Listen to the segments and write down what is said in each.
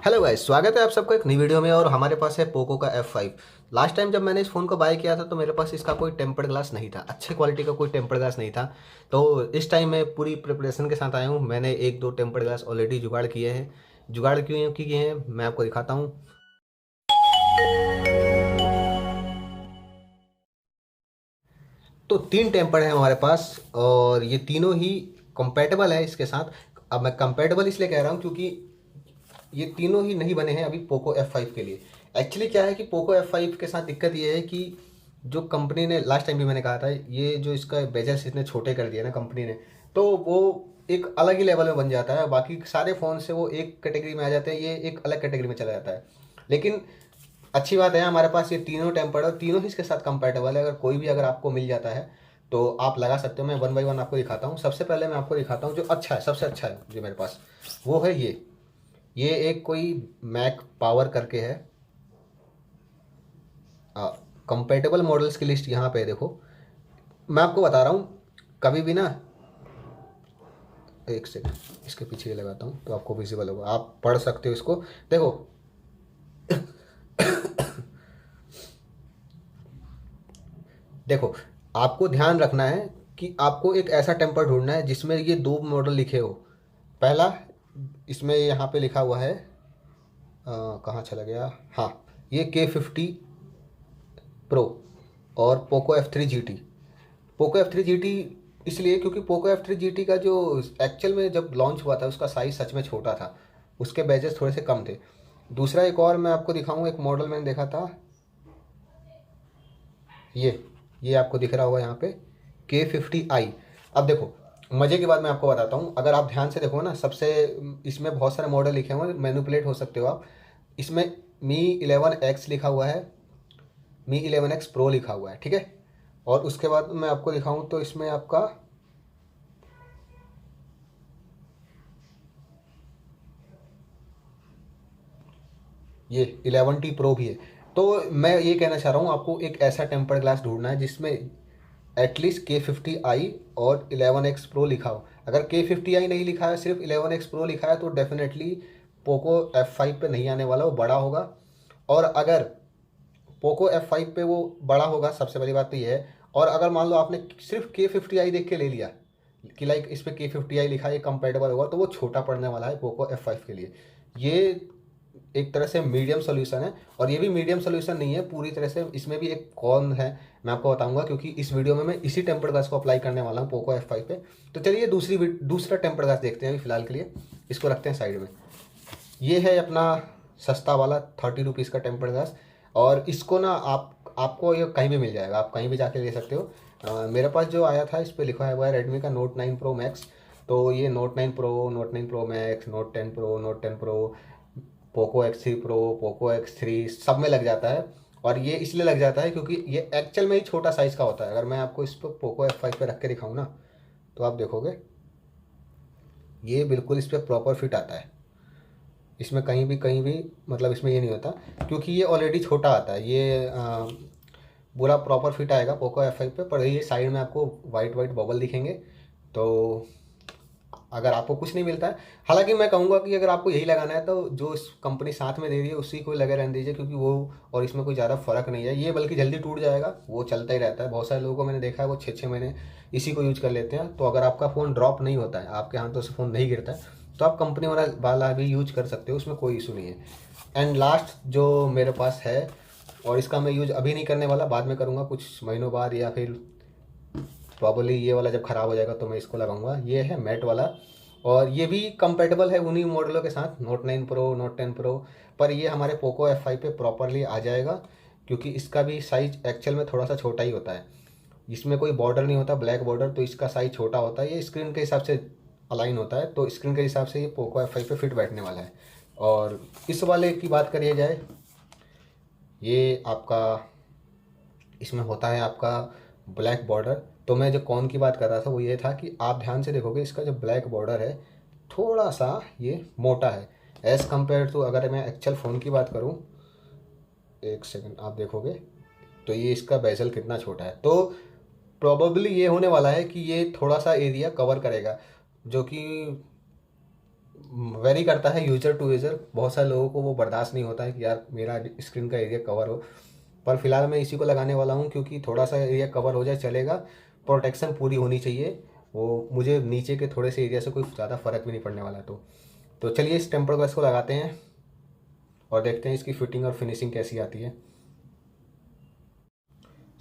Hello guys, स्वागत है आप सबका एक नई वीडियो में। और हमारे पास है पोको का F5। लास्ट टाइम जब मैंने इस फ़ोन को बाय किया था तो मेरे पास इसका कोई टेम्पर्ड ग्लास नहीं था, अच्छे क्वालिटी का कोई टेम्पर्ड ग्लास नहीं था। तो इस टाइम मैं पूरी प्रिपरेशन के साथ आया हूँ। मैंने एक दो टेम्पर्ड ग्लास ऑलरेडी जुगाड़ किए हैं। जुगाड़ क्यों किए हैं मैं आपको दिखाता हूँ। तो तीन टेम्पर्ड हैं हमारे पास और ये तीनों ही कंपेटेबल है इसके साथ। अब मैं कंपेटेबल इसलिए कह रहा हूँ क्योंकि ये तीनों ही नहीं बने हैं अभी पोको F5 के लिए। एक्चुअली क्या है कि पोको F5 के साथ दिक्कत ये है कि जो कंपनी ने लास्ट टाइम भी मैंने कहा था, ये जो इसका बेजल्स इतने छोटे कर दिए ना कंपनी ने, तो वो एक अलग ही लेवल में बन जाता है। बाकी सारे फ़ोन से वो एक कैटेगरी में आ जाते हैं, ये एक अलग कैटेगरी में चला जाता है। लेकिन अच्छी बात है हमारे पास ये तीनों टेम्पर्ड और तीनों ही इसके साथ कंपैटिबल है। अगर कोई भी अगर आपको मिल जाता है तो आप लगा सकते हो। मैं वन बाई वन आपको दिखाता हूँ। सबसे पहले मैं आपको दिखाता हूँ जो अच्छा है, सबसे अच्छा है जो मेरे पास, वो है ये एक कोई मैक पावर करके है। कंपेटेबल मॉडल्स की लिस्ट यहाँ पे देखो। मैं आपको बता रहा हूँ, कभी भी ना, एक सेकंड इसके पीछे ये लगाता हूँ तो आपको विजिबल होगा, आप पढ़ सकते हो इसको। देखो, देखो, आपको ध्यान रखना है कि आपको एक ऐसा टेम्पर ढूंढना है जिसमें ये दो मॉडल लिखे हो। पहला, इसमें यहाँ पे लिखा हुआ है, कहाँ चला गया, हाँ, ये K50 प्रो और Poco F3 GT। Poco F3 GT इसलिए क्योंकि पोको F3 GT का जो एक्चुअल में जब लॉन्च हुआ था उसका साइज़ सच में छोटा था, उसके बैजेस थोड़े से कम थे। दूसरा एक और मैं आपको दिखाऊंगा, एक मॉडल मैंने देखा था, ये आपको दिख रहा होगा यहाँ पे, K50i। अब देखो, मज़े की बात मैं आपको बताता हूँ। अगर आप ध्यान से देखो ना, सबसे इसमें बहुत सारे मॉडल लिखे हुए हैं, मैनिपुलेट हो सकते हो आप। इसमें Mi 11X लिखा हुआ है, Mi 11X प्रो लिखा हुआ है, ठीक है। और उसके बाद मैं आपको दिखाऊं तो इसमें आपका ये 11T प्रो भी है। तो मैं ये कहना चाह रहा हूँ, आपको एक ऐसा टेम्पर्ड ग्लास ढूंढना है जिसमें एटलीस्ट K50i और 11X प्रो लिखा हो। अगर K50i नहीं लिखा है, सिर्फ 11X प्रो लिखा है, तो डेफिनेटली पोको F5 पे नहीं आने वाला, वो बड़ा होगा। और अगर पोको F5 पे वो बड़ा होगा, सबसे पहली बात तो ये है। और अगर मान लो आपने सिर्फ K50i देख के ले लिया कि लाइक इस पे K50i लिखा है, ये कंपेटेबल होगा, तो वो छोटा पड़ने वाला है पोको F5 के लिए। ये एक तरह से मीडियम सोल्यूशन है। और ये भी मीडियम सोल्यूशन नहीं है पूरी तरह से, इसमें भी एक कॉन है, मैं आपको बताऊंगा, क्योंकि इस वीडियो में मैं इसी टेम्पर्ड ग्लास को अप्लाई करने वाला हूँ पोको F5 पे। तो चलिए दूसरा टेम्पर्ड ग्लास देखते हैं अभी फिलहाल के लिए। इसको रखते हैं साइड में। ये है अपना सस्ता वाला 30 रुपीज़ का टेम्पर्ड ग्लास। और इसको ना आपको ये कहीं भी मिल जाएगा, आप कहीं भी जाके ले सकते हो। मेरे पास जो आया था इस पर लिखा है हुआ है रेडमी का Note 9 Pro Max। तो ये Note 9 Pro Max, Note 10 Pro, Note 10 Pro, Poco X3 Pro, Poco X3 सब में लग जाता है। और ये इसलिए लग जाता है क्योंकि ये एक्चुअल में ही छोटा साइज़ का होता है। अगर मैं आपको इस पर पोको F5 पे रख के दिखाऊँ ना, तो आप देखोगे ये बिल्कुल इस पर प्रॉपर फिट आता है। इसमें कहीं भी मतलब इसमें ये नहीं होता, क्योंकि ये ऑलरेडी छोटा आता है। ये पूरा प्रॉपर फिट आएगा पोको F5 पे। पर ये साइड में आपको वाइट वाइट बबल दिखेंगे। तो अगर आपको कुछ नहीं मिलता है, हालांकि मैं कहूँगा कि अगर आपको यही लगाना है तो जो इस कंपनी साथ में दे रही है उसी को लगे रहने दीजिए, क्योंकि वो और इसमें कोई ज़्यादा फ़र्क नहीं है। ये बल्कि जल्दी टूट जाएगा, वो चलता ही रहता है। बहुत सारे लोगों को मैंने देखा है वो 6-6 महीने इसी को यूज़ कर लेते हैं। तो अगर आपका फ़ोन ड्रॉप नहीं होता है, आपके हाथों से फ़ोन नहीं गिरता है, तो आप कंपनी वाला भी यूज कर सकते हो, उसमें कोई इशू नहीं है। एंड लास्ट जो मेरे पास है, और इसका मैं यूज़ अभी नहीं करने वाला, बाद में करूँगा कुछ महीनों बाद, या फिर प्रॉब्ली ये वाला जब ख़राब हो जाएगा तो मैं इसको लगाऊंगा। ये है मैट वाला, और ये भी कंपेटेबल है उन्हीं मॉडलों के साथ, Note 9 Pro, Note 10 Pro। पर ये हमारे पोको F5 पे प्रॉपरली आ जाएगा, क्योंकि इसका भी साइज एक्चुअल में थोड़ा सा छोटा ही होता है। इसमें कोई बॉर्डर नहीं होता, ब्लैक बॉर्डर, तो इसका साइज छोटा होता है। ये स्क्रीन के हिसाब से अलाइन होता है, तो स्क्रीन के हिसाब से ये पोको F5 पे फिट बैठने वाला है। और इस वाले की बात करिए जाए, ये आपका इसमें होता है आपका ब्लैक बॉर्डर। तो मैं जो कॉन की बात कर रहा था वो ये था कि आप ध्यान से देखोगे इसका जो ब्लैक बॉर्डर है थोड़ा सा ये मोटा है एज़ कम्पेयर टू, अगर मैं एक्चुअल फ़ोन की बात करूँ, एक सेकंड आप देखोगे तो ये इसका बेजल कितना छोटा है। तो प्रोबेबली ये होने वाला है कि ये थोड़ा सा एरिया कवर करेगा, जो कि वेरी करता है यूज़र टू यूज़र। बहुत सारे लोगों को वो बर्दाश्त नहीं होता है कि यार मेरा स्क्रीन का एरिया कवर हो, पर फिलहाल मैं इसी को लगाने वाला हूँ क्योंकि थोड़ा सा एरिया कवर हो जाए चलेगा, प्रोटेक्शन पूरी होनी चाहिए। वो मुझे नीचे के थोड़े से एरिया से कोई ज़्यादा फ़र्क भी नहीं पड़ने वाला। तो चलिए इस टेम्पर ग्लास को लगाते हैं और देखते हैं इसकी फिटिंग और फिनिशिंग कैसी आती है।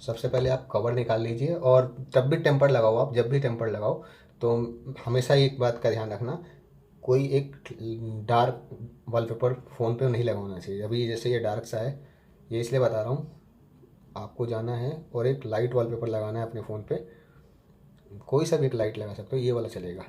सबसे पहले आप कवर निकाल लीजिए, और जब भी टेम्पर लगाओ, आप जब भी टेम्पर लगाओ तो हमेशा एक बात का ध्यान रखना, कोई एक डार्क वॉलपेपर फ़ोन पे नहीं लगाना चाहिए। अभी जैसे ये डार्क सा है, ये इसलिए बता रहा हूँ, आपको जाना है और एक लाइट वॉलपेपर लगाना है अपने फ़ोन पे। कोई सा भी एक लाइट लगा सकते हो, ये वाला चलेगा।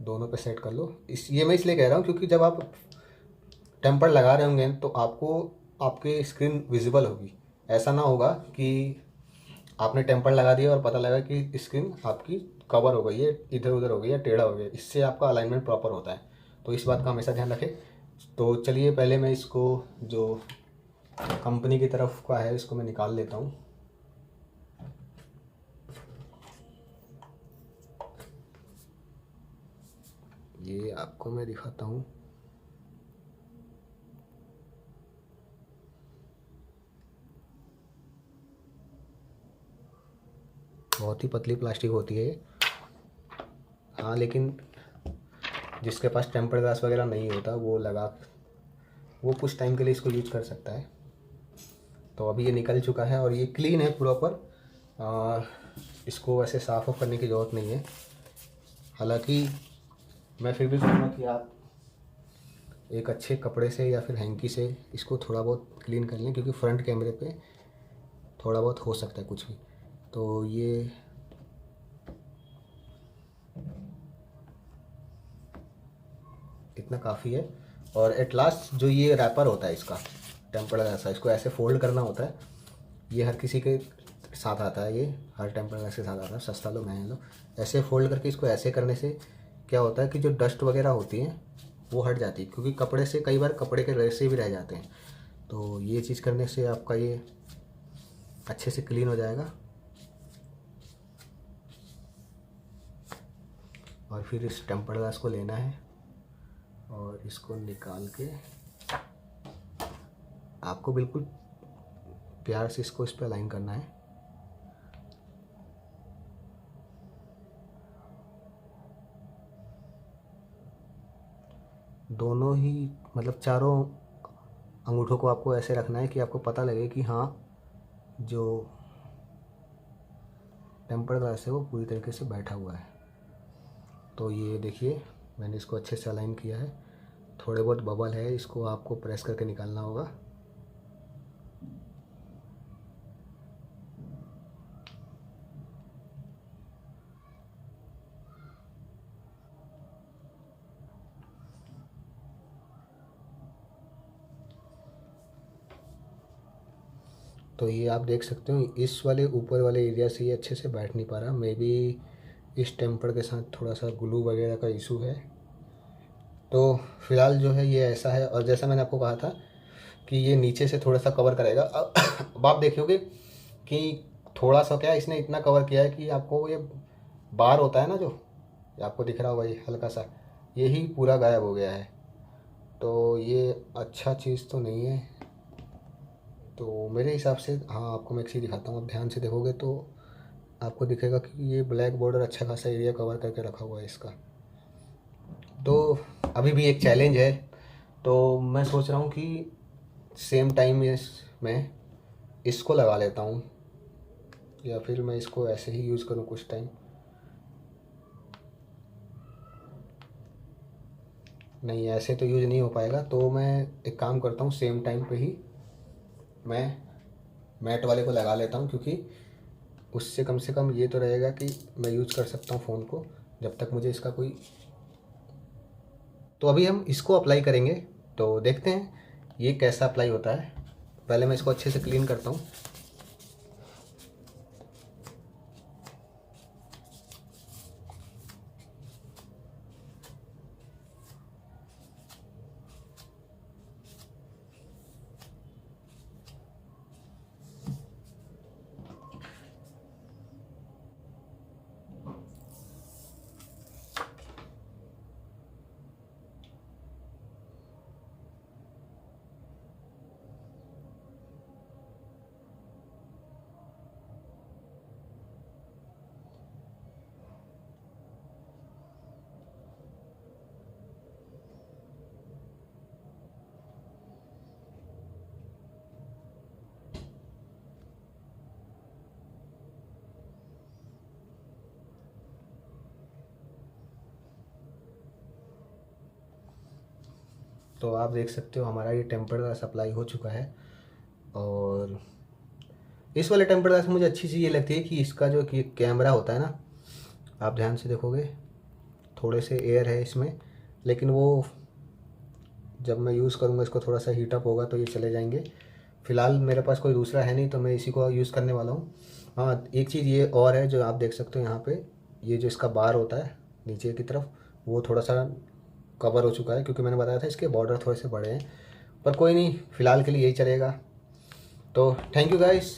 दोनों पे सेट कर लो। ये मैं इसलिए कह रहा हूँ क्योंकि जब आप टेम्पर लगा रहे होंगे तो आपको आपकी स्क्रीन विजिबल होगी। ऐसा ना होगा कि आपने टेम्पर लगा दिया और पता लगा कि स्क्रीन आपकी कवर हो गई है, इधर उधर हो गई है, टेढ़ा हो गया। इससे आपका अलाइनमेंट प्रॉपर होता है, तो इस बात का हमेशा ध्यान रखें। तो चलिए पहले मैं इसको, जो कंपनी की तरफ का है, इसको मैं निकाल लेता हूँ। ये आपको मैं दिखाता हूँ। बहुत ही पतली प्लास्टिक होती है ये। हाँ, लेकिन जिसके पास टेम्पर ग्लास वगैरह नहीं होता वो कुछ टाइम के लिए इसको यूज कर सकता है। तो अभी ये निकल चुका है और ये क्लीन है प्रॉपर। इसको वैसे साफ़ ऑफ करने की ज़रूरत नहीं है। हालांकि मैं फिर भी कहूँगा कि आप एक अच्छे कपड़े से या फिर हैंकी से इसको थोड़ा बहुत क्लीन कर लें, क्योंकि फ्रंट कैमरे पे थोड़ा बहुत हो सकता है कुछ भी। तो ये इतना काफ़ी है। और एट लास्ट जो ये रैपर होता है इसका, टेम्पर ग्लास, इसको ऐसे फोल्ड करना होता है। ये हर किसी के साथ आता है, ये हर टेम्पर ग्लास के साथ आता है, सस्ता लो महंगा लो। ऐसे फोल्ड करके इसको ऐसे करने से क्या होता है कि जो डस्ट वगैरह होती है वो हट जाती है, क्योंकि कपड़े से कई बार कपड़े के रेसे भी रह जाते हैं। तो ये चीज़ करने से आपका ये अच्छे से क्लीन हो जाएगा। और फिर इस टेम्पर ग्लास को लेना है और इसको निकाल के आपको बिल्कुल प्यार से इसको इस पर अलाइन करना है। दोनों ही, मतलब चारों अंगूठों को आपको ऐसे रखना है कि आपको पता लगे कि हाँ, जो टेम्पर ग्लास है वो पूरी तरीके से बैठा हुआ है। तो ये देखिए, मैंने इसको अच्छे से अलाइन किया है। थोड़े बहुत बबल है, इसको आपको प्रेस करके निकालना होगा। तो ये आप देख सकते हो, इस वाले ऊपर वाले एरिया से ये अच्छे से बैठ नहीं पा रहा। मे बी इस टेम्पर के साथ थोड़ा सा ग्लू वगैरह का इशू है। तो फिलहाल जो है ये ऐसा है। और जैसा मैंने आपको कहा था कि ये नीचे से थोड़ा सा कवर करेगा। अब आप देखोगे कि थोड़ा सा क्या, इसने इतना कवर किया है कि आपको ये बार होता है ना, जो ये आपको दिख रहा होगा, ये हल्का सा, यही पूरा गायब हो गया है। तो ये अच्छा चीज़ तो नहीं है। तो मेरे हिसाब से, हाँ, आपको मैं एक चीज़ दिखाता हूँ। आप ध्यान से देखोगे तो आपको दिखेगा कि ये ब्लैक बॉर्डर अच्छा खासा एरिया कवर करके रखा हुआ है इसका। तो अभी भी एक चैलेंज है। तो मैं सोच रहा हूँ कि सेम टाइम में इसको लगा लेता हूँ, या फिर मैं इसको ऐसे ही यूज़ करूँ कुछ टाइम। नहीं, ऐसे तो यूज़ नहीं हो पाएगा। तो मैं एक काम करता हूँ, सेम टाइम पे ही मैं मैट वाले को लगा लेता हूँ, क्योंकि उससे कम से कम ये तो रहेगा कि मैं यूज़ कर सकता हूँ फ़ोन को जब तक मुझे इसका कोई। तो अभी हम इसको अप्लाई करेंगे, तो देखते हैं ये कैसा अप्लाई होता है। पहले मैं इसको अच्छे से क्लीन करता हूँ। तो आप देख सकते हो हमारा ये टेम्पर्ड ग्लास अप्लाई हो चुका है। और इस वाले टेम्पर्ड ग्लास में मुझे अच्छी चीज़ ये लगती है कि इसका जो कि कैमरा होता है ना, आप ध्यान से देखोगे थोड़े से एयर है इसमें, लेकिन वो जब मैं यूज़ करूँगा इसको थोड़ा सा हीटअप होगा तो ये चले जाएंगे। फ़िलहाल मेरे पास कोई दूसरा है नहीं तो मैं इसी को यूज़ करने वाला हूँ। हाँ, एक चीज़ ये और है जो आप देख सकते हो यहाँ पे, ये जो इसका बार होता है नीचे की तरफ वो थोड़ा सा कवर हो चुका है, क्योंकि मैंने बताया था इसके बॉर्डर थोड़े से बड़े हैं। पर कोई नहीं, फ़िलहाल के लिए यही चलेगा। तो थैंक यू गाइस।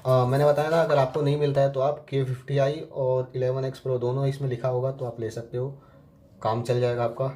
मैंने बताया था अगर आपको नहीं मिलता है तो आप K50i और 11X Pro दोनों इसमें लिखा होगा तो आप ले सकते हो, काम चल जाएगा आपका।